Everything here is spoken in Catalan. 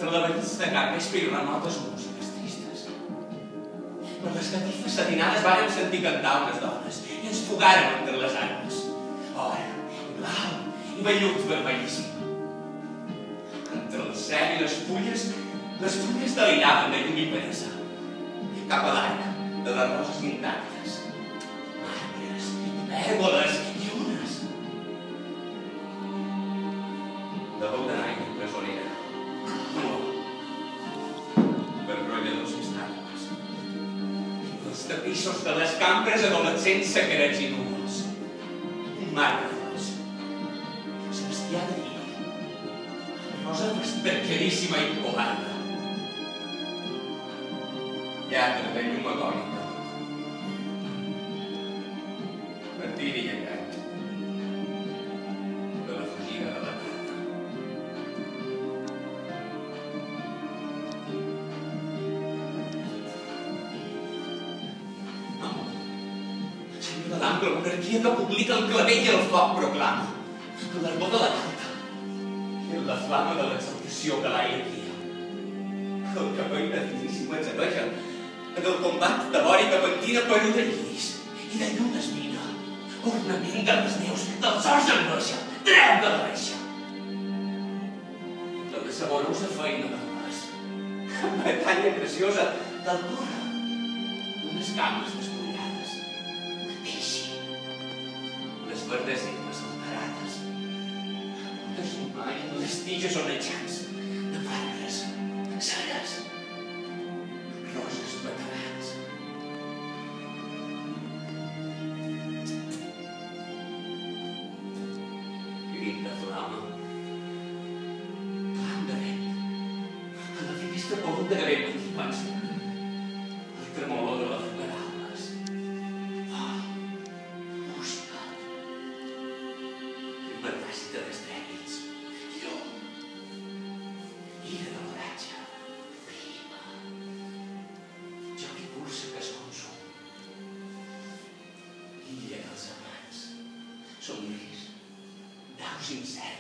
entre la bellesa de capvespre i remotes músiques tristes. Per les catifes satinades vàrem sentir cantar unes dones i ens fugàrem entre les arbres. Or, i blau, i vellut vermellíssim. Entre el cel i les fulles deliraven de llum i peresa. Cap a l'arc de les roses intactes, arbres, pèrgoles i unes. De Goldeneye, presonera, nua, per brolladors històrics. Els tapissos de les cambres adolescents secrets i núvols. Un mar de flors. Sebastià de Lliri. Rosa vesperqueríssima i covarda. Lladre de llum agònica. Martiri i engany. De la fugida de la tarda. No. Senyor de l'ample, monarquia que publica el clavell i el foc proclama. L'arbor de la carta. I la flama de l'exaltació que l'aire guia. El capell finíssim ens abeja en el combat de vora i que pentina per de lliris i de llunes mina, ornament de les neus, dels horts d'angoixa, treu de la reixa. De la saborosa feina del mas, batalla preciosa del cor, unes cames despullades, teixi, les verdes herbes alterades, desumant les tiges onejants de parres, ceres, roses veterans. Crit de flama. Clam de vent. A la finestra pogut de gavet m'antipans. El tremolor de les paraules. Vol. Música. El metàcita d'estrèlits. Llum. Ira de l'oratge. Prima. Joc i cursa que es consum. Illa dels amants. Somnis. Daus incerts.